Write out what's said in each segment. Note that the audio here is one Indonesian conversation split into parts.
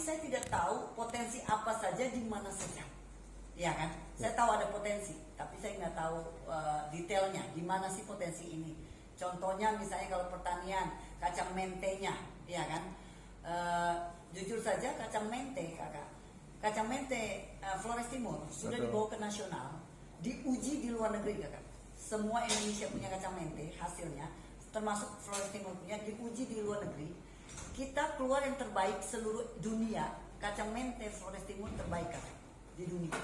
saya tidak tahu potensi apa saja di mana saja, ya kan? Saya tahu ada potensi, tapi saya nggak tahu detailnya di mana sih potensi ini. Contohnya misalnya kalau pertanian, kacang mentenya, ya kan? Jujur saja kacang mente, kakak, kacang mente Flores Timur sudah dibawa ke nasional, diuji di luar negeri, kakak. Semua Indonesia punya kacang mente, hasilnya termasuk Flores Timur punya, diuji di luar negeri. Kita keluar yang terbaik seluruh dunia. Kacang mente Flores Timur terbaik, kakak, di dunia.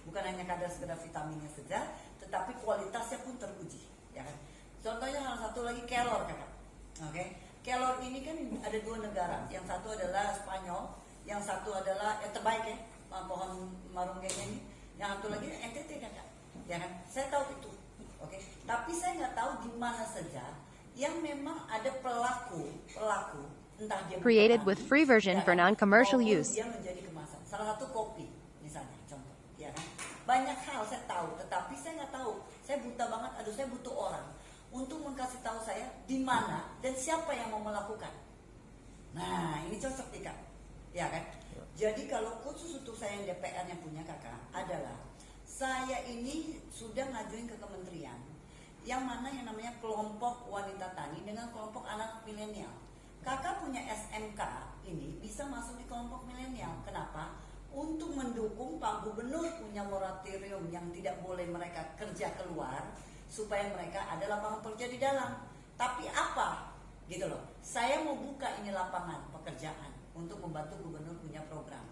Bukan hanya kadar sekedar vitaminnya saja, tetapi kualitasnya pun teruji, ya kan? Contohnya salah satu lagi kelor, kakak. Oke, kelor ini kan ada dua negara. Yang satu adalah Spanyol, yang satu adalah yang terbaik ya, pohon marunggenya ini. Yang satu lagi NTT, kakak, ya kan? Saya tahu itu, oke. Tapi saya nggak tahu di mana saja yang memang ada pelaku entah dia created with free version for non-commercial use. Dia menjadi kemasan. Salah satu kopi misalnya, contoh, ya kan? Banyak hal saya tahu, tetapi saya nggak tahu. Saya buta banget. Aduh, saya butuh orang untuk mengkasih tahu saya di mana dan siapa yang mau melakukan. Nah, ini cocok nih, Kak, ya kan? Jadi kalau khusus untuk saya yang DPR yang punya, kakak, adalah saya ini sudah ngajuin ke kementerian yang mana yang namanya kelompok wanita tani dengan kelompok anak milenial. Kakak punya SMK ini bisa masuk di kelompok milenial. Kenapa? Untuk mendukung Pak Gubernur punya moratorium yang tidak boleh mereka kerja keluar, supaya mereka ada lapangan kerja di dalam. Tapi apa? Gitu loh. Saya mau buka ini lapangan pekerjaan untuk membantu Gubernur punya program.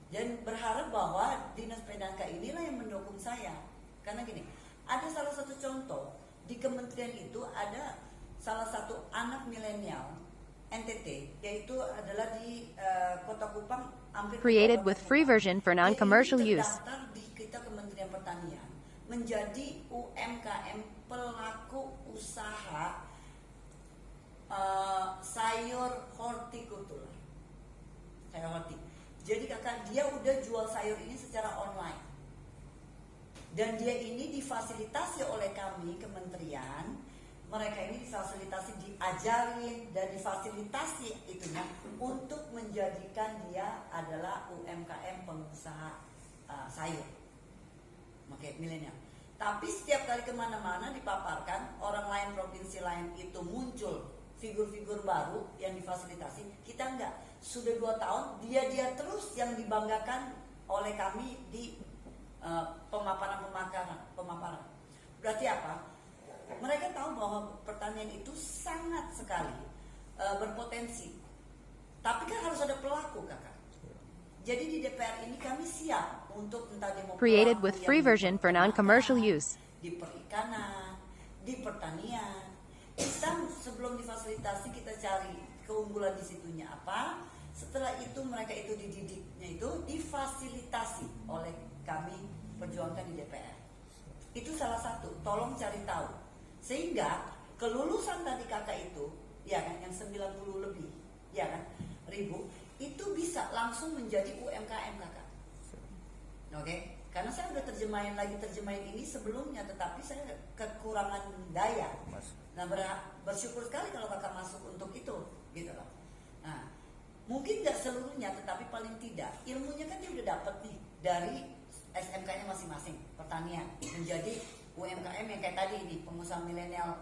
Dan berharap bahwa Dinas PDK inilah yang mendukung saya. Karena gini, ada salah satu contoh di kementerian itu ada salah satu anak milenial NTT, yaitu adalah di Kota Kupang, created with free version for non-commercial use. Terdaftar di kita Kementerian Pertanian menjadi UMKM pelaku usaha sayur hortikultura. Sayur horti. Jadi kakak, dia udah jual sayur ini secara online. Dan dia ini difasilitasi oleh kami kementerian. Mereka ini difasilitasi, diajarin dan difasilitasi itunya untuk menjadikan dia adalah UMKM pengusaha sayur. Oke, milenial. Tapi setiap kali kemana-mana dipaparkan, orang lain, provinsi lain itu muncul figur-figur baru yang difasilitasi. Kita enggak. Sudah 2 tahun dia terus yang dibanggakan oleh kami di pemaparan. Berarti apa? Mereka tahu bahwa pertanian itu sangat sekali berpotensi. Tapi kan harus ada pelaku, kakak. Jadi di DPR ini kami siap untuk entah demo created with free version for non-commercial use. Di perikanan, di pertanian. Kita sebelum difasilitasi kita cari keunggulan di situnya apa. Setelah itu mereka itu dididiknya itu difasilitasi oleh kami perjuangkan di DPR. Itu salah satu, tolong cari tahu. Sehingga kelulusan tadi kakak itu, ya kan, yang 90 lebih, ya kan, ribu, itu bisa langsung menjadi UMKM, kakak. Oke? Karena saya udah terjemahin ini sebelumnya, tetapi saya kekurangan daya. Nah, bersyukur sekali kalau kakak masuk untuk itu, gitu loh. Nah, mungkin nggak seluruhnya, tetapi paling tidak ilmunya kan dia udah dapat nih dari SMK-nya masing-masing, pertanian, menjadi UMKM yang kayak tadi ini, pengusaha milenial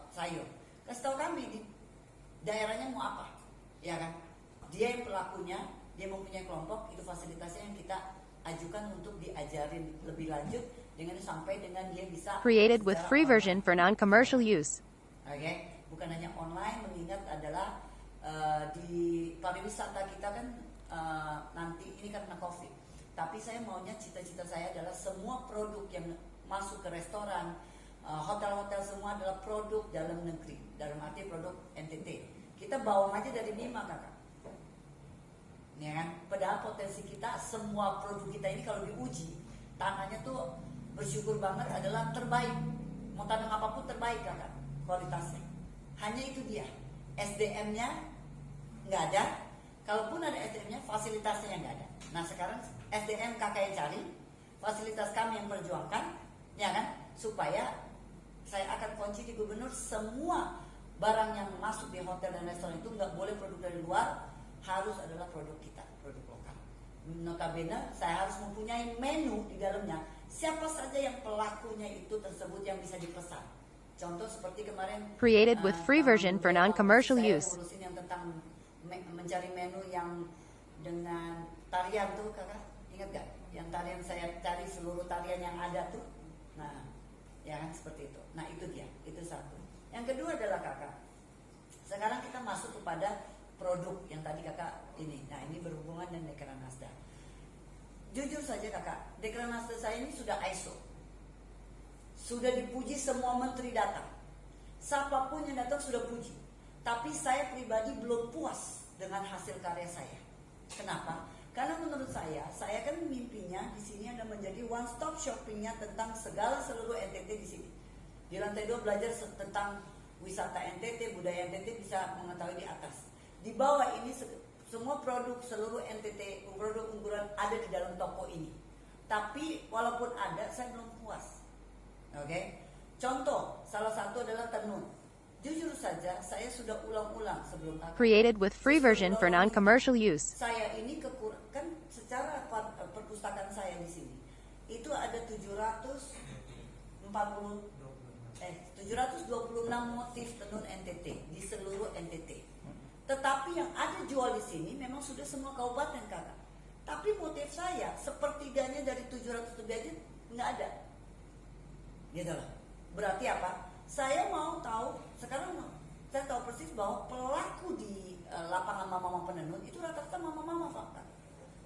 sayur. Kasih tahu kami di daerahnya mau apa, ya kan? Dia yang pelakunya, dia mempunyai kelompok, itu fasilitasnya yang kita ajukan untuk diajarin lebih lanjut dengan sampai dengan dia bisa created with free version for non-commercial use. Oke, bukan hanya online, mengingat adalah di pariwisata kita kan nanti ini karena COVID. Tapi saya maunya, cita-cita saya adalah semua produk yang masuk ke restoran, hotel-hotel semua adalah produk dalam negeri, dalam arti produk NTT. Kita bawang aja dari Bima, kakak. Ya kan? Padahal potensi kita, semua produk kita ini kalau diuji, tanahnya tuh bersyukur banget adalah terbaik. Mau tanam apapun terbaik, kakak, kualitasnya. Hanya itu dia, SDM-nya nggak ada. Kalaupun ada SDM-nya, fasilitasnya yang nggak ada. Nah sekarang SDM kakak yang cari, fasilitas kami yang perjuangkan, ya kan, supaya saya akan kunci di Gubernur, semua barang yang masuk di hotel dan restoran itu nggak boleh produk dari luar, harus adalah produk kita. produk lokal. Notabene saya harus mempunyai menu di dalamnya. Siapa saja yang pelakunya itu tersebut yang bisa dipesan. Contoh seperti kemarin Created with free version for non-commercial saya use. ngurusin yang tentang mencari menu yang dengan tarian tuh kakak, ingat gak? Yang tarian saya cari seluruh tarian yang ada tuh. Nah, ya kan seperti itu. Nah itu dia, itu satu. Yang kedua adalah kakak, sekarang kita masuk kepada produk yang tadi kakak ini. Nah ini berhubungan dengan Dekranasda. Jujur saja kakak, Dekranasda saya ini sudah ISO, sudah dipuji semua menteri datang, siapapun yang datang sudah puji. Tapi saya pribadi belum puas dengan hasil karya saya. Kenapa? Karena menurut saya kan mimpinya di sini ada menjadi one stop shoppingnya tentang segala seluruh NTT di sini. Di lantai 2 belajar tentang wisata NTT, budaya NTT bisa mengetahui di atas. Di bawah ini semua produk seluruh NTT, produk unggulan ada di dalam toko ini. Tapi walaupun ada, saya belum puas. Oke? Contoh, salah satu adalah tenun. Jujur saja, saya sudah ulang-ulang sebelum Created with free version for non-commercial use. Saya ini kan secara perpustakaan saya di sini itu ada 726 motif tenun NTT di seluruh NTT. Tetapi yang ada jual di sini memang sudah semua kabupaten kakak. Tapi motif saya sepertiganya dari 700 lebih aja nggak ada. Gitu loh. Berarti apa? Saya mau tahu, sekarang saya tahu persis bahwa pelaku di lapangan mama-mama penenun itu rata-rata mama-mama fakta.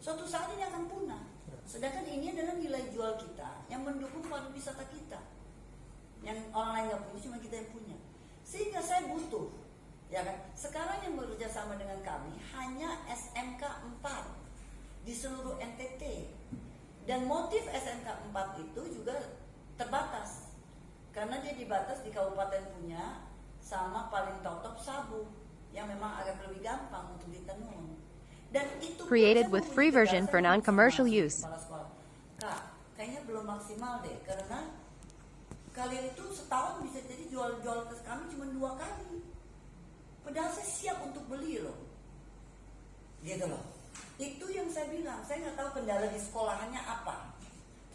Suatu saat ini akan punah. Sedangkan ini adalah nilai jual kita yang mendukung pariwisata kita. Yang orang lain nggak punya, cuma kita yang punya. Sehingga saya butuh, ya kan? Sekarang yang bekerja sama dengan kami hanya SMK 4 di seluruh NTT. Dan motif SMK 4 itu juga terbatas. Karena dia dibatas di kabupaten punya sama paling top Sabu yang memang agak lebih gampang untuk ditenun. Dan itu Created with free version for non-commercial use. Kak, kayaknya belum maksimal deh karena kalian itu setahun bisa jadi jual-jual ke kami cuma 2 kali. Padahal saya siap untuk beli loh. Gitu loh. Itu yang saya bilang, saya nggak tahu kendala di sekolahannya apa.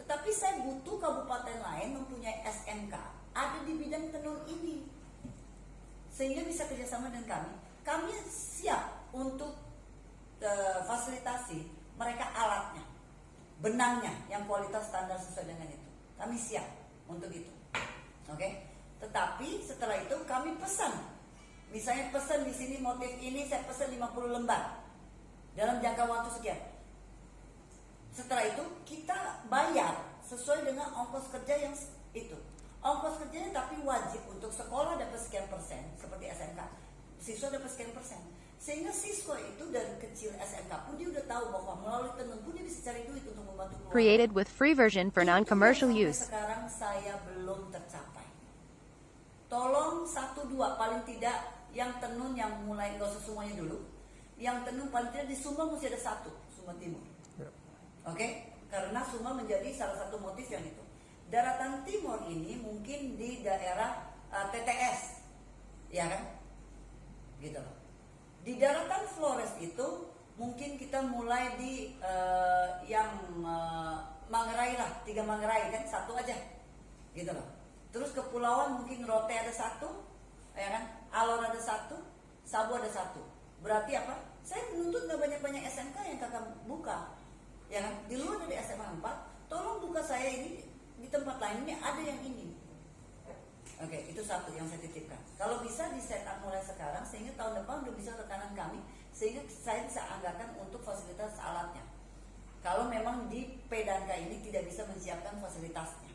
Tetapi saya butuh kabupaten lain mempunyai SMK ada di bidang tenun ini, sehingga bisa kerjasama dengan kami. Kami siap untuk fasilitasi mereka alatnya, benangnya yang kualitas standar sesuai dengan itu. Kami siap untuk itu, oke? Tetapi setelah itu kami pesan, misalnya pesan di sini motif ini saya pesan 50 lembar dalam jangka waktu sekian. Setelah itu kita bayar sesuai dengan ongkos kerja yang itu. Ongkos kerjanya tapi wajib untuk sekolah dapat sekian persen seperti SMK. Siswa dapat sekian persen. Sehingga siswa itu dari kecil SMK pun dia udah tahu bahwa melalui tenun pun dia bisa cari duit untuk membantu keluarga. Created with free version for non-commercial Itu yang use. sampai sekarang saya belum tercapai. Tolong 1-2 paling tidak yang tenun yang mulai nggak usah semuanya dulu. Yang tenun paling tidak di Sumba mesti ada 1, Sumba Timur. Oke, karena Sumba menjadi salah satu motif yang itu. Daratan Timur ini mungkin di daerah TTS, ya kan? Gitu loh. Di daratan Flores itu mungkin kita mulai di yang Manggarai lah, 3 Manggarai kan, 1 aja, gitu loh. Terus kepulauan mungkin Rote ada 1, ya kan? Alor ada 1, Sabu ada 1. Berarti apa? Saya menuntut nggak banyak-banyak SMK yang kakak buka. Ya kan? Di luar dari SMA 4, tolong buka saya ini di tempat lain ini ada yang ini. Oke, itu satu yang saya titipkan. Kalau bisa di setup mulai sekarang sehingga tahun depan udah bisa rekanan kami sehingga saya bisa anggarkan untuk fasilitas alatnya. Kalau memang di Pedanka ini tidak bisa menyiapkan fasilitasnya.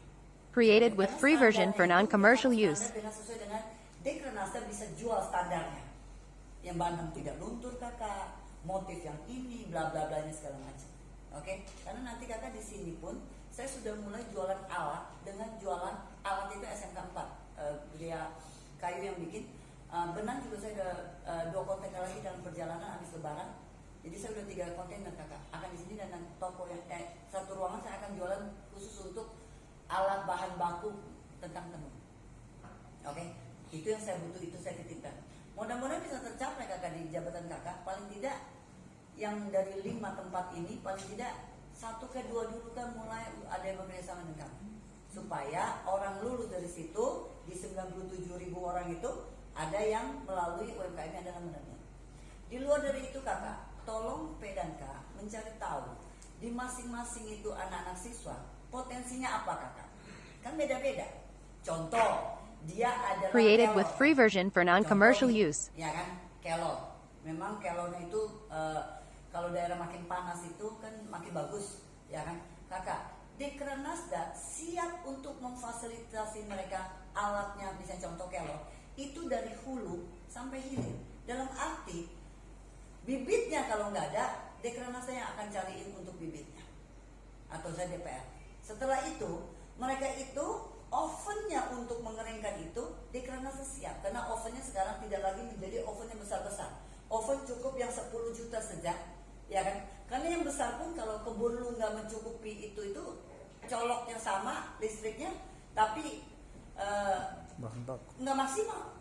Created with free version for non-commercial use. Sesuai dengan Dekranasda bisa jual standarnya. Yang Bandung tidak luntur kakak, motif yang ini, bla bla blanya segala macam. Oke, karena nanti kakak di sini pun saya sudah mulai jualan alat dengan jualan alat itu SMK 4 dia kayu yang bikin benang juga saya ada 2 kontainer lagi dalam perjalanan habis lebaran. Jadi saya udah 3 kontainer kakak akan di sini dan toko yang satu ruangan saya akan jualan khusus untuk alat bahan baku tentang tenun. Oke, itu yang saya butuh, itu saya titipkan. Mudah-mudahan bisa tercapai kakak di jabatan kakak. Paling tidak yang dari 5 tempat ini paling tidak 1 ke 2 dulu kan mulai ada yang bekerja sama dengan kami, supaya orang lulus dari situ di 97.000 orang itu ada yang melalui UMKM yang adalah menengah. Di luar dari itu kakak, tolong P dan K mencari tahu di masing-masing itu anak-anak siswa potensinya apa kakak, kan beda-beda. Contoh, dia adalah Created kelor. with free version for non-commercial Contoh nih, use. ya kan, kelor. Memang kelornya itu kalau daerah makin panas itu kan makin bagus, ya kan kakak. Dekranasda siap untuk memfasilitasi mereka alatnya, misalnya contoh kelor itu dari hulu sampai hilir. Dalam arti bibitnya kalau nggak ada, Dekranasda yang akan cariin untuk bibitnya, atau saya DPR. Setelah itu mereka itu ovennya untuk mengeringkan itu Dekranasda siap, karena ovennya sekarang tidak lagi menjadi oven yang besar-besar. Oven cukup yang 10 juta saja, ya kan? Karena yang besar pun kalau kebun lu nggak mencukupi itu coloknya sama listriknya, tapi nggak maksimal,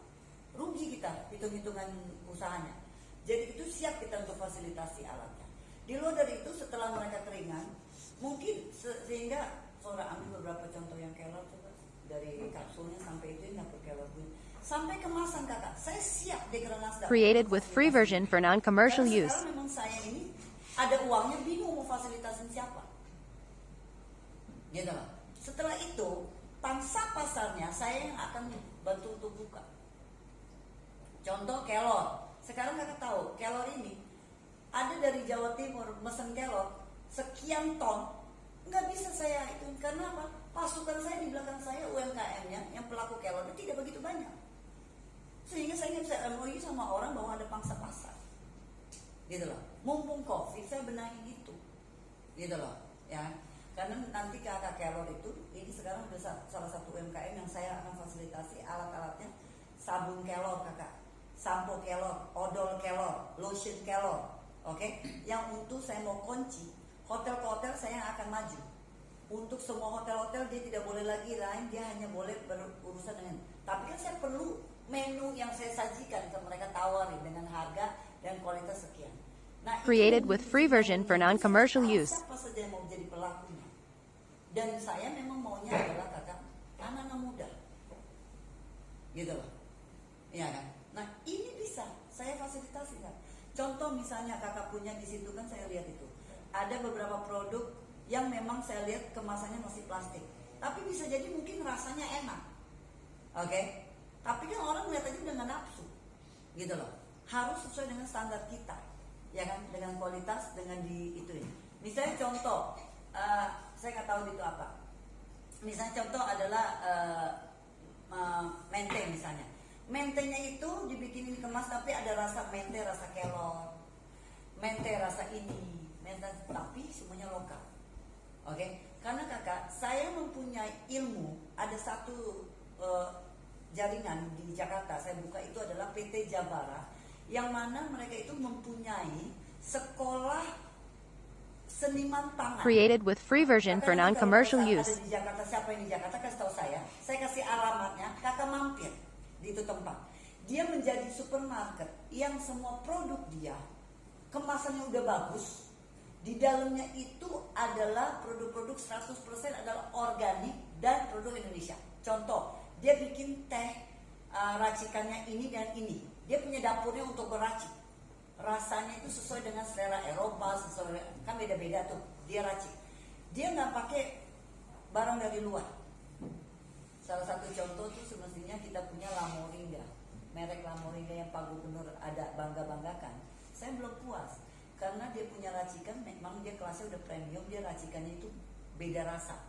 rugi kita hitung-hitungan usahanya. Jadi itu siap kita untuk fasilitasi alatnya. Di luar dari itu setelah mereka keringan, mungkin sehingga saudara ambil beberapa contoh yang kelor coba, dari kapsulnya sampai itu yang dapur kelor pun sampai kemasan kakak, saya siap Dekranasda. Created with free version for non-commercial Karena use. sekarang memang saya ini ada uangnya, bingung mau fasilitasin siapa, gitu loh. Setelah itu pangsa pasarnya saya yang akan bantu untuk buka. Contoh kelor, sekarang kakak tahu kelor ini ada dari Jawa Timur mesen kelor sekian ton, nggak bisa saya itu karena apa? Pasukan saya di belakang saya UMKM-nya yang pelaku kelor itu tidak begitu banyak, sehingga saya nggak bisa MOU sama orang bahwa ada pangsa pasar, gitu loh. Mumpung COVID saya benahi itu, gitu loh, ya. Karena nanti kakak kelor itu ini sekarang udah salah satu UMKM yang saya akan fasilitasi alat-alatnya, sabun kelor kakak, sampo kelor, odol kelor, lotion kelor, oke? Yang untuk saya mau kunci hotel ke hotel saya yang akan maju. Untuk semua hotel-hotel dia tidak boleh lagi lain, dia hanya boleh berurusan dengan. Tapi kan saya perlu menu yang saya sajikan ke mereka, tawarin dengan harga dan kualitas sekian. Nah, Created with free version for non-commercial use. Siapa saja yang mau jadi pelakunya. Dan saya memang maunya adalah kakak anak-anak muda, gitu loh, iya kan. Nah ini bisa saya fasilitasi kan. Contoh misalnya kakak punya di situ kan, saya lihat itu ada beberapa produk yang memang saya lihat kemasannya masih plastik, tapi bisa jadi mungkin rasanya enak, oke? Tapi kan orang melihat aja dengan nafsu, gitu loh. Harus sesuai dengan standar kita, ya kan, dengan kualitas, dengan di itu ya. Misalnya contoh, saya nggak tahu itu apa. Misalnya contoh adalah mente misalnya. Mentenya itu dibikinin kemas tapi ada rasa mente, rasa kelor, mente rasa ini, mente, tapi semuanya lokal. Oke? Karena kakak, saya mempunyai ilmu, ada satu jaringan di Jakarta saya buka, itu adalah PT Jabara, yang mana mereka itu mempunyai sekolah seniman tangan. Created with free version for non-commercial Ada use. di Jakarta, siapa yang di Jakarta kasih tahu saya kasih alamatnya, kakak mampir di itu tempat. Dia menjadi supermarket yang semua produk dia kemasannya udah bagus. Di dalamnya itu adalah produk-produk 100% adalah organik dan produk Indonesia. Contoh, dia bikin teh racikannya ini dan ini. Dia punya dapurnya untuk beracik. Rasanya itu sesuai dengan selera Eropa, sesuai, kan beda-beda tuh. Dia racik. Dia nggak pakai barang dari luar. Salah satu contoh tuh semestinya kita punya La Moringa, merek La Moringa yang Pak Gubernur ada bangga-banggakan. Saya belum puas karena dia punya racikan, memang dia kelasnya udah premium, dia racikannya itu beda rasa,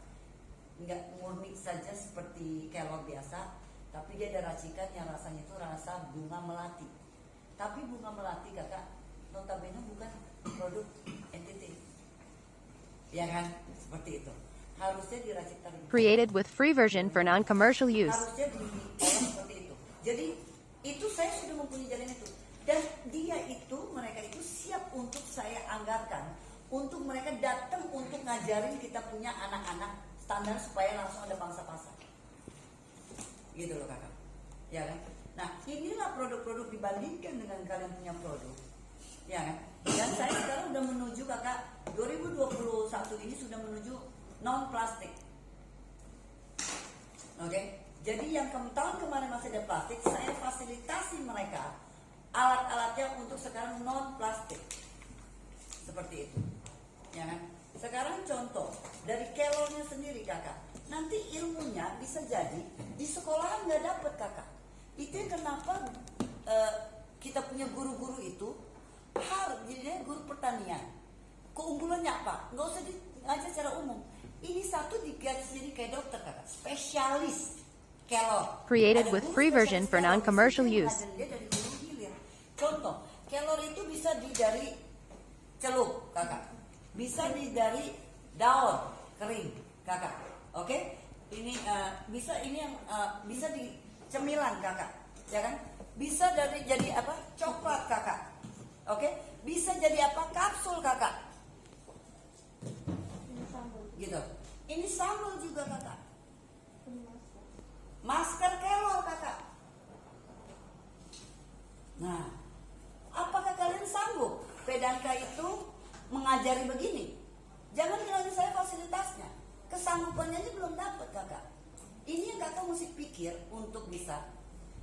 nggak murni saja seperti kelor biasa, tapi dia ada racikan yang rasanya itu rasa bunga melati. Tapi bunga melati kakak, notabene bukan produk NTT, ya kan, seperti itu. Harusnya diracik terlebih. Created with free version for non-commercial use. Harusnya diolah seperti itu. Jadi itu saya sudah mempunyai jalan itu. Dan dia itu, mereka itu siap untuk saya anggarkan, untuk mereka datang untuk ngajarin kita punya anak-anak standar supaya langsung ada pangsa pasar. Gitu loh kakak, ya kan? Nah inilah produk-produk dibandingkan dengan kalian punya produk, ya kan? Dan saya sekarang udah menuju kakak 2021 ini sudah menuju non plastik. Oke, jadi yang tahun kemarin masih ada plastik, saya fasilitasi mereka alat-alatnya untuk sekarang non plastik, seperti itu, ya kan? Sekarang contoh dari kelornya sendiri kakak, nanti ilmunya bisa jadi di sekolahan nggak dapet kakak. Itu yang kenapa kita punya guru-guru itu harus jadi guru pertanian. Keunggulannya apa? Nggak usah diajar secara umum. Ini satu digaji jadi kayak dokter kakak, spesialis kelor. Created Ada with guru free version spesialis for kelor, non-commercial di situ yang use. ngajarin dia dari hulu hilir. Contoh, kelor itu bisa dari celup kakak, bisa dari daun kering kakak. Oke, ini bisa ini yang bisa di cemilan kakak, ya kan? Bisa dari jadi apa? Coklat kakak. Oke, bisa jadi apa? Kapsul kakak. Gitu. Ini sambal juga kakak. Masker kelor kakak. Nah, apakah kalian sanggup Pedanka itu mengajari begini? Jangan bilang saya fasilitasnya, kesanggupannya ini belum dapat kakak. Ini yang kakak mesti pikir untuk bisa.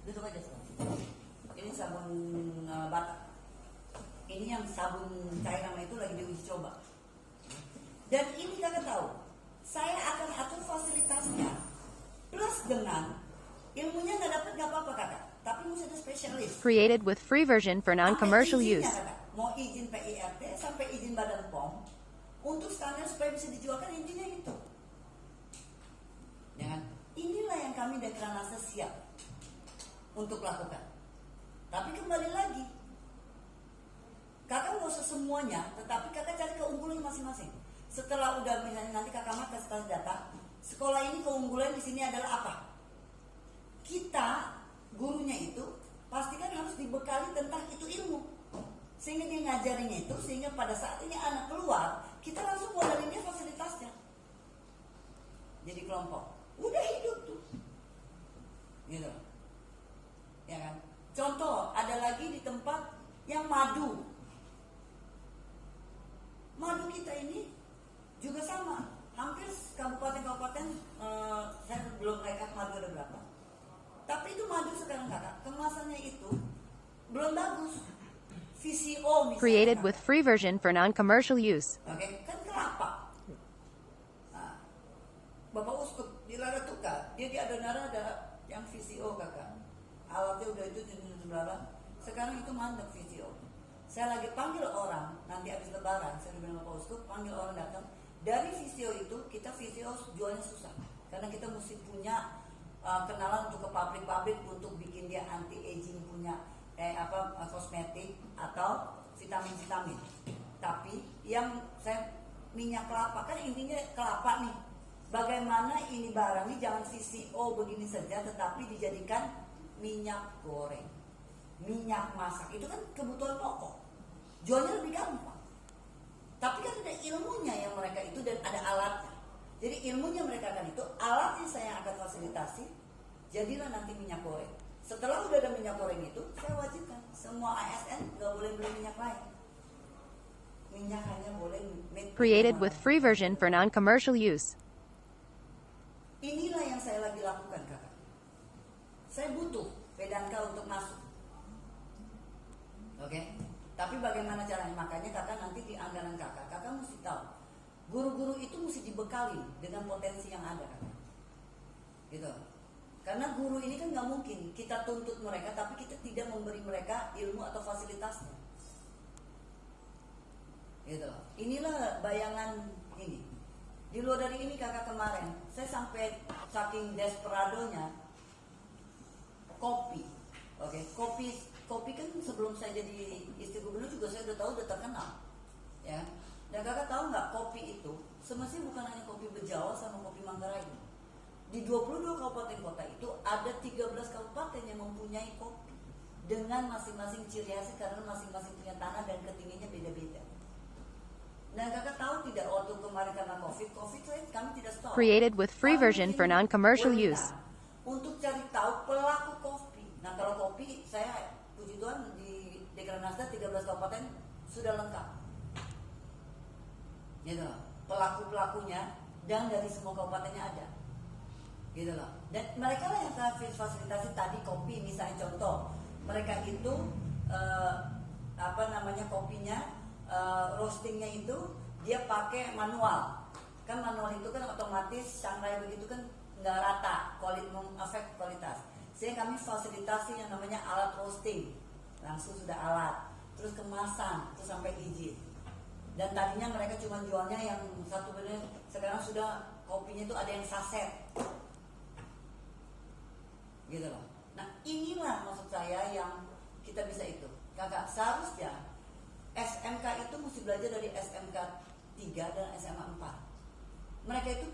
Duduk aja sekarang. Ini sabun batak. Ini yang sabun cair nama itu lagi diuji coba. Dan ini kakak tahu, saya akan atur fasilitasnya plus dengan ilmunya nggak dapat nggak apa-apa kakak, tapi mesti ada spesialis. Created with free version for non-commercial Sampai use. izinnya, kakak. Mau izin PIRT sampai izin Badan POM untuk standar supaya bisa dijualkan, intinya itu. Ya kan? Inilah yang kami Dekranasa siap untuk lakukan. Tapi kembali lagi, kakak nggak usah semuanya, tetapi kakak cari keunggulan masing-masing. Setelah udah misalnya nanti kakak mah kasih data, sekolah ini keunggulan di sini adalah apa? Kita gurunya itu pastikan harus dibekali tentang itu ilmu, sehingga dia ngajarinya itu, sehingga pada saat ini anak keluar, kita langsung modalin dia fasilitasnya. Jadi kelompok, udah hidup tuh, gitu, ya kan? Contoh ada lagi di tempat yang madu kita ini juga sama, hampir kabupaten-kabupaten saya belum rekap madu ada berapa. Tapi itu madu sekarang kakak, kemasannya itu belum bagus. VCO misalnya. Created kakak. with free version for non-commercial use. Oke, kan kelapa. Nah, Bapak Uskup di Laratuka, dia di Adonara ada yang VCO kakak. Alatnya udah itu di sebelah. Sekarang itu mandek VCO. Saya lagi panggil orang, nanti habis lebaran, saya bilang Bapak Uskup, panggil orang datang. Dari VCO itu, kita VCO jualnya susah. Karena kita mesti punya kenalan untuk ke pabrik-pabrik untuk bikin dia anti-aging, punya kosmetik atau vitamin-vitamin. Tapi yang saya minyak kelapa, kan intinya kelapa nih. Bagaimana ini barang ini jangan VCO begini saja, tetapi dijadikan minyak goreng, minyak masak. Itu kan kebutuhan pokok. Jualnya lebih gampang. Tapi kan ada ilmunya yang mereka itu dan ada alatnya. Jadi ilmunya mereka akan itu, alatnya saya akan fasilitasi. Jadilah nanti minyak goreng. Setelah udah ada minyak goreng itu, saya wajibkan semua ASN nggak boleh beli minyak lain. Minyak hanya boleh Created with free version for non-commercial use. Inilah yang saya lagi lakukan kakak. Saya butuh Pedanka untuk masuk. Oke? Tapi bagaimana caranya? Makanya kakak nanti di anggaran kakak mesti tahu. Guru-guru itu mesti dibekali dengan potensi yang ada kakak. Gitu. Karena guru ini kan nggak mungkin kita tuntut mereka, tapi kita tidak memberi mereka ilmu atau fasilitasnya. Gitu. Inilah bayangan ini. Di luar dari ini kakak kemarin, saya sampai saking desperadonya kopi. Oke, kopi kan sebelum saya jadi istri gubernur juga saya udah tahu, udah terkenal, ya. Dan kakak tahu nggak, kopi itu semestinya bukan hanya kopi Bejawa sama kopi Manggarai. Di 22 kabupaten kota itu ada 13 kabupaten yang mempunyai kopi dengan masing-masing ciri khasnya karena masing-masing punya tanah dan ketinggiannya beda-beda. Dan kakak tahu tidak, waktu kemarin karena COVID kami tidak stop. Created with free Kami version for bikin non-commercial webinar use. untuk cari tahu pelaku kopi. Nah kalau kopi, saya puji Tuhan di Dekranasda 13 kabupaten sudah lengkap. Gitu loh. Pelaku-pelakunya dan dari semua kabupatennya ada. Gitu loh. Dan mereka lah yang fasilitasi tadi kopi misalnya contoh. Mereka itu kopinya roastingnya itu dia pakai manual. Kan manual itu kan otomatis sangrai begitu kan nggak rata, efek kualitas. Sehingga kami fasilitasi yang namanya alat roasting, langsung sudah alat, terus kemasan, terus sampai izin. Dan tadinya mereka cuma jualnya yang satu benar, sekarang sudah kopinya itu ada yang saset, gitu loh. Nah inilah maksud saya yang kita bisa itu, kakak seharusnya SMK itu mesti belajar dari SMK 3 dan SMA 4. Mereka itu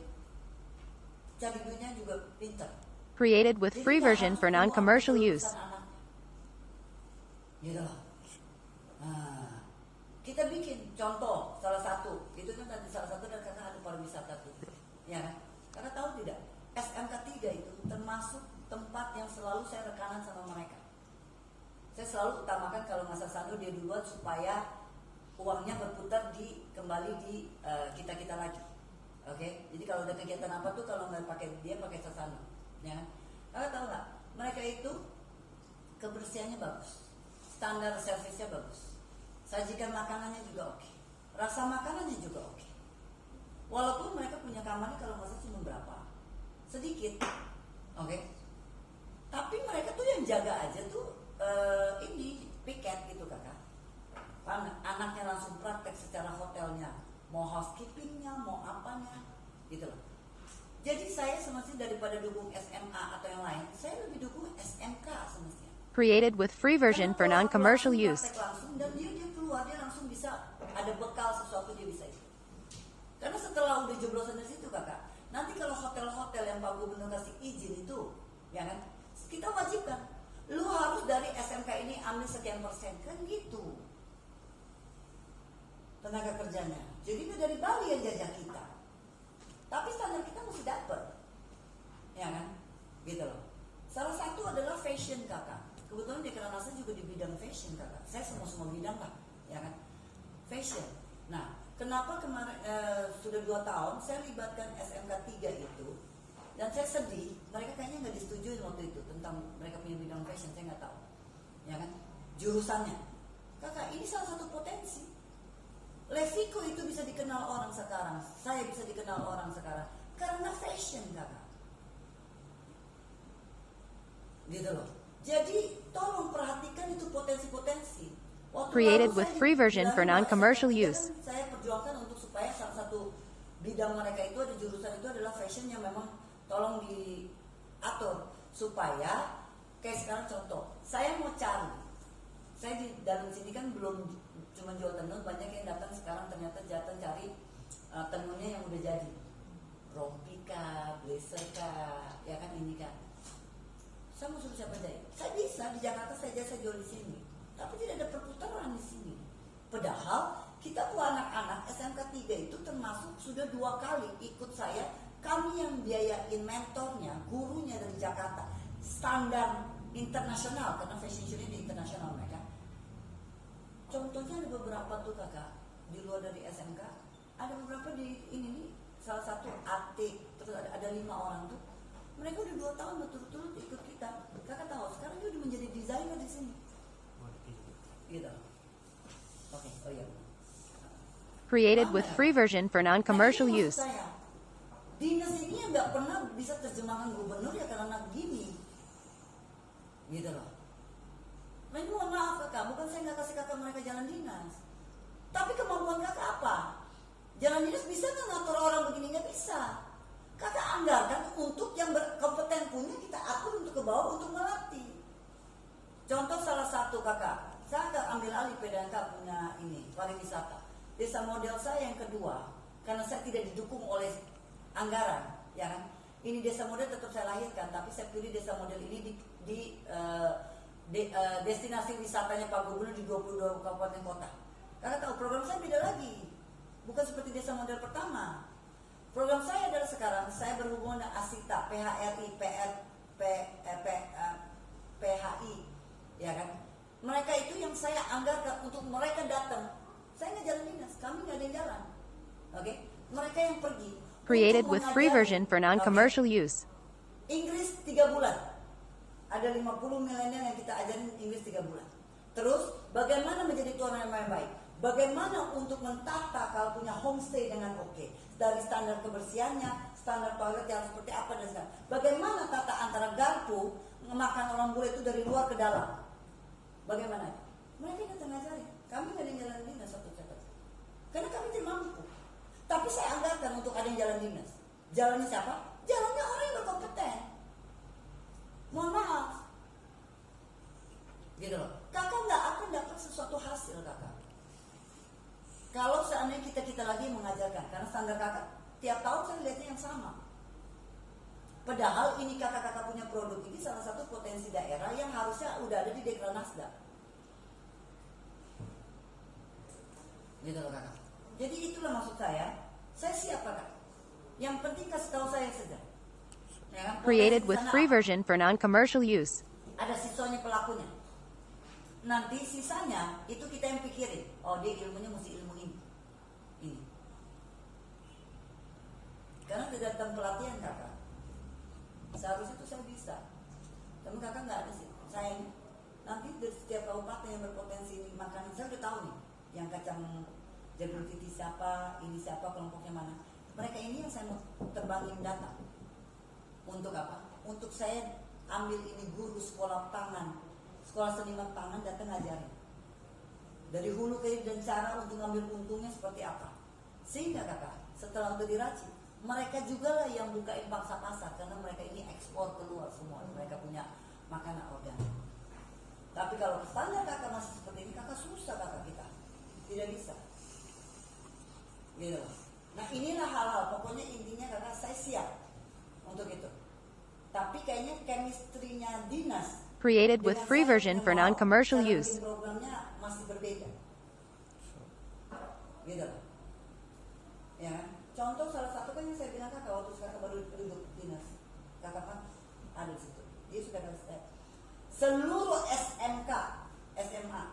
cari duitnya juga pintar. Created with free version for non-commercial use. Gitu loh. Nah, kita bikin contoh salah satu, itu kan tadi salah satu dan karena ada pariwisata tuh, ya kan? Karena tahu tidak, SMK 3 itu termasuk tempat yang selalu saya rekanan sama mereka. Saya selalu utamakan kalau masa Sando dia duluan supaya uangnya berputar kembali di kita lagi. Oke, jadi kalau ada kegiatan apa tuh kalau nggak pakai dia pakai Sasando, ya. Kalian tahu nggak? Mereka itu kebersihannya bagus, standar servisnya bagus, sajikan makanannya juga oke, rasa makanannya juga oke. Walaupun mereka punya kamarnya kalau nggak salah cuma berapa, sedikit, oke. Tapi mereka tuh yang jaga aja tuh ini piket gitu kakak. Anaknya langsung praktek secara hotelnya, mau housekeepingnya, mau apanya, gitu loh. Jadi saya semestinya daripada dukung SMA atau yang lain, saya lebih dukung SMK semestinya. Created with free version for non-commercial use. Langsung dan dia keluar dia langsung bisa ada bekal sesuatu dia bisa itu. Karena setelah udah jeblosan dari situ kakak, nanti kalau hotel-hotel yang Pak Gubernur kasih izin itu, ya kan, kita wajibkan, lu harus dari SMK ini ambil sekian persen, kan gitu. Tenaga kerjanya. Jadi itu dari Bali yang jajah kita. Tapi standar kita mesti dapat. Ya kan? Gitu loh. Salah satu adalah fashion kakak. Kebetulan di Keranasa juga di bidang fashion kakak. Saya semua bidang lah, ya kan? Fashion. Nah, kenapa kemarin sudah 2 tahun saya libatkan SMK 3 itu. Dan saya sedih, mereka kayaknya nggak disetujui waktu itu tentang mereka punya bidang fashion, saya nggak tahu. Ya kan? Jurusannya. Kakak, ini salah satu potensi. Leviko itu bisa dikenal orang sekarang, saya bisa dikenal orang sekarang karena fashion kakak, gitu loh. Jadi tolong perhatikan itu potensi-potensi. Created with free version for non-commercial use. Saya perjuangkan untuk supaya salah satu bidang mereka itu ada jurusan itu adalah fashion yang memang tolong diatur supaya kayak sekarang contoh, saya mau cari, saya di dalam sini kan belum cuma jual tenun, banyak yang datang sekarang ternyata datang cari tenunnya yang udah jadi, rompi kah, blazer kah, ya kan ini kan. Saya mau suruh siapa jahit? Saya bisa di Jakarta saja saya jual di sini, tapi tidak ada perputaran di sini. Padahal kita tuh anak-anak SMK 3 itu termasuk sudah 2 kali ikut saya, kami yang biayain mentornya, gurunya dari Jakarta, standar internasional karena fashion show ini internasional mereka. Contohnya ada beberapa tuh kakak di luar dari SMK, ada beberapa di ini nih, salah satu Atik, terus ada 5 orang tuh, mereka udah 2 tahun berturut-turut ikut kita. Kakak tahu sekarang dia udah menjadi desainer di sini, gitu. Oke, oh iya. Created with free version for non-commercial use. Dinas ini yang nggak pernah bisa terjemahkan gubernur ya karena gini, gitu loh. Nah ini mohon maaf kakak, bukan saya nggak kasih kakak mereka jalan dinas, tapi kemampuan kakak apa? Jalan dinas bisa nggak ngatur orang begini? Nggak bisa. Kakak anggarkan untuk yang berkompeten punya, kita atur untuk ke bawah untuk melatih. Contoh salah satu kakak, saya akan ambil alih PDNK punya ini pariwisata. Desa model saya yang kedua, karena saya tidak didukung oleh anggaran, ya kan? Ini desa model tetap saya lahirkan, tapi saya pilih desa model ini destinasi wisatanya Pak Gubernur di 22 kabupaten kota. Karena tahu program saya beda lagi, bukan seperti desa model pertama. Program saya adalah sekarang saya berhubungan dengan Asita, PHRI, PHI, ya kan? Mereka itu yang saya anggarkan untuk mereka datang Created untuk with free mengajari, version for non-commercial use. Inggris 3 bulan. Ada 50 milenial yang kita ajarin Inggris 3 bulan. Terus bagaimana menjadi tuan yang baik? Bagaimana untuk mentata kalau punya homestay dengan oke. Dari standar kebersihannya, standar toilet yang seperti apa dan segala. Bagaimana tata antara garpu makan orang bule itu dari luar ke dalam. Bagaimana? Mereka datang ngajari. Kami nggak ada yang jalan dinas satu catat. Karena kami tidak mampu. Tapi saya anggarkan untuk ada yang jalan dinas. Jalannya siapa? Jalannya orang yang berkompeten. Mohon maaf. Gitu loh. Kakak nggak akan dapat sesuatu hasil kakak. Kalau seandainya kita lagi mengajarkan, karena standar kakak tiap tahun saya lihatnya yang sama. Padahal ini kakak-kakak punya produk ini salah satu potensi daerah yang harusnya udah ada di Dekranasda. Gitu loh kakak. Jadi itulah maksud saya siap kakak. Yang penting kasih tahu saya saja. Ya kan? Created Potensi with sana free version for non-commercial use. ada siswanya pelakunya. Nanti sisanya itu kita yang pikirin. Oh dia ilmunya mesti ilmu ini. Karena tidak datang pelatihan kakak. Seharusnya itu saya bisa. Tapi kakak nggak ada sih. Saya nanti dari setiap kabupaten yang berpotensi ini makanan saya udah tahu nih. Yang kacang jadul titi siapa, ini siapa, kelompoknya mana. Mereka ini yang saya mau terbangin data. Untuk apa? Untuk saya ambil ini guru sekolah pangan, sekolah seniman pangan datang ngajarin. Dari hulu ke hilir dan cara untuk ngambil untungnya seperti apa. Sehingga kakak, setelah udah diracik, mereka juga lah yang bukain pangsa pasar karena mereka ini ekspor keluar semua. Mereka punya makanan organik. Tapi kalau standar kakak masih seperti ini, kakak susah kakak kita. Tidak bisa. Gitu. Nah inilah hal-hal, pokoknya intinya kakak saya siap untuk itu. Tapi kayaknya chemistry-nya dinas Created with dengan free saya version yang for mau, non-commercial cara use. bikin programnya masih berbeda. Gitu. Ya, contoh salah satu kan yang saya bilang kakak waktu kakak baru duduk dinas, kakak kan ada di situ. Dia sudah kasih step. Seluruh SMK, SMA,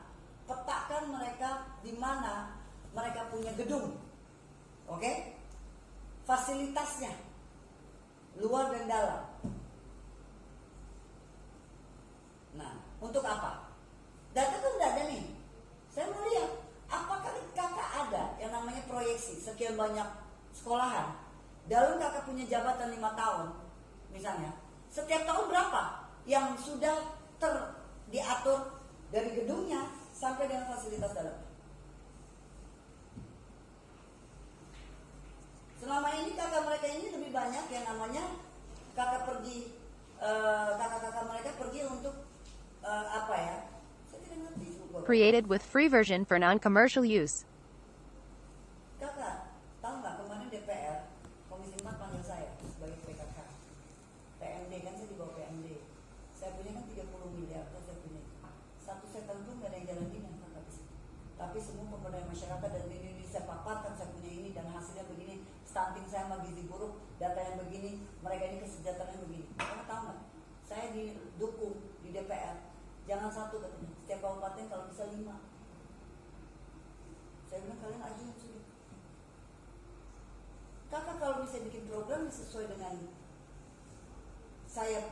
petakan mereka di mana mereka punya gedung, oke? Fasilitasnya, luar dan dalam. Nah, untuk apa? Data kan udah ada nih. Saya mau lihat, apakah kakak ada yang namanya proyeksi sekian banyak sekolahan. Dalam kakak punya jabatan 5 tahun, misalnya, setiap tahun berapa yang sudah diatur dari gedungnya sampai dengan fasilitas dalam. Selama ini kakak mereka ini lebih banyak yang namanya kakak pergi, kakak-kakak mereka pergi untuk apa ya? Saya tidak ngerti juga. Created with free version for non-commercial use. Kakak, tahu nggak kemarin DPR Komisi 4 panggil saya sebagai PKK. PMD kan saya di bawah PMD. Saya punya kan 30 miliar tuh saya punya. Satu setan pun nggak ada yang jalan dinas kakak di situ. Tapi semua pemberdayaan masyarakat dan ini saya paparkan saya punya ini dan hasilnya begini. Stunting saya sama gizi buruk, data yang begini, mereka ini kesejahteraan begini. Kakak tahu nggak? Saya didukung di DPR. Jangan satu katanya. Setiap kabupaten kalau bisa 5. Saya bilang kalian ajuin sudah. Kakak kalau bisa bikin program sesuai dengan saya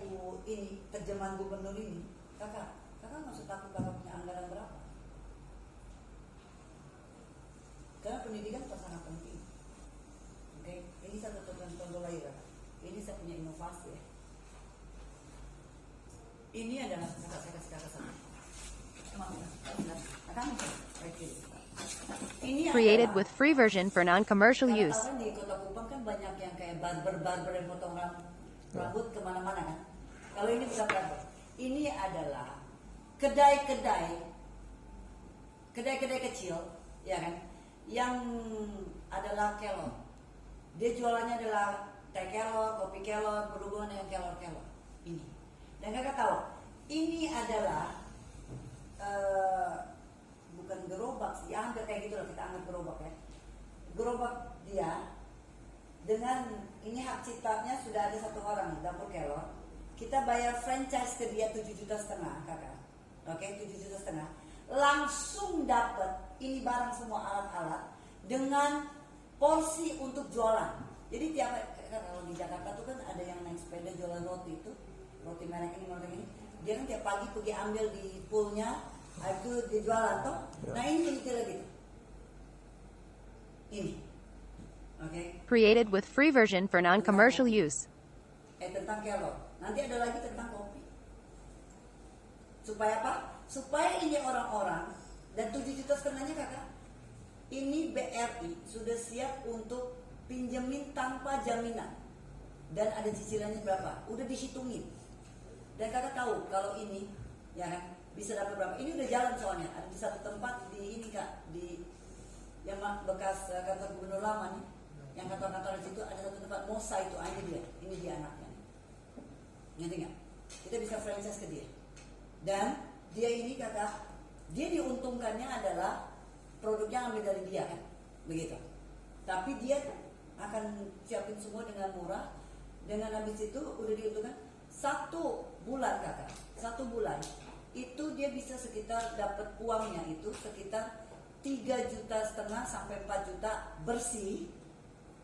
ini terjemahan gubernur ini, kakak nggak usah takut kakak punya anggaran berapa. Karena pendidikan itu sangat penting. Oke, ini satu contoh lagi kakak. Ini saya punya inovasi ya. Ini adalah kakak saya kasih kakak satu. Ini Created adalah, with free version for non-commercial karena use. tahu kan di Kota Kupang kan banyak yang kayak barber yang potong rambut kemana-mana kan. Kalau ini bukan barber, ini adalah kedai-kedai kecil, ya kan, yang adalah kelor. Dia jualannya adalah teh kelor, kopi kelor, berhubungan dengan kelor-kelor. Ini. Dan kakak tahu, ini adalah bukan gerobak sih, ya hampir kayak gitu lah kita anggap gerobak ya. Gerobak dia dengan ini hak ciptanya sudah ada satu orang dapur kelor. Kita bayar franchise ke dia 7,5 juta kakak. Oke, 7,5 juta. Langsung dapat ini barang semua alat-alat dengan porsi untuk jualan. Jadi tiap kalau di Jakarta tuh kan ada yang naik sepeda jualan roti itu, roti merek ini, dia kan tiap pagi pergi ambil di poolnya, itu dijualan toh. Nah ini gitu lagi. Ini, oke. Created with free version for non-commercial use. Tentang kelor. Nanti ada lagi tentang kopi. Supaya apa? Supaya ini orang-orang dan 7 juta setengahnya kakak. Ini BRI sudah siap untuk pinjemin tanpa jaminan dan ada cicilannya berapa? Udah dihitungin. Dan kakak tahu kalau ini ya kan bisa dapat berapa? Ini udah jalan soalnya. Ada di satu tempat di ini kak di yang bekas kantor gubernur lama nih. Yang kantor-kantor di situ ada satu tempat Mosa itu aja dia. Ini dia anaknya. Ngerti nggak? Kita bisa franchise ke dia. Dan dia ini kakak, dia diuntungkannya adalah produknya ambil dari dia kan, begitu. Tapi dia akan siapin semua dengan murah. Dengan habis itu udah diuntungkan 1 bulan kakak, 1 bulan itu dia bisa sekitar dapat uangnya itu sekitar 3,5 juta sampai 4 juta bersih,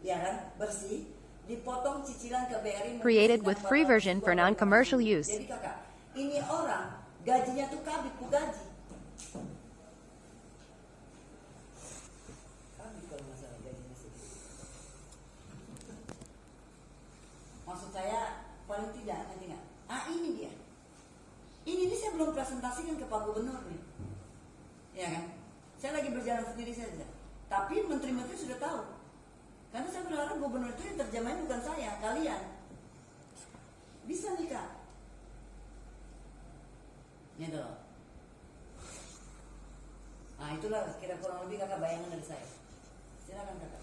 ya kan, bersih. Dipotong cicilan ke BRI. Created with free version for non-commercial use. Jadi kakak, ini orang gajinya tuh kabit ku gaji. Kabit kalau masalah gajinya sih. Maksud saya paling tidak nanti nggak. Ini dia. Ini saya belum presentasikan ke Pak Gubernur nih, ya kan? Saya lagi berjalan sendiri saja. Tapi menteri-menteri sudah tahu. Karena saya berharap gubernur itu yang terjemahin bukan saya, kalian. Bisa nih kak. Gitu loh. Nah itulah kira kurang lebih kakak bayangan dari saya. Silakan kakak.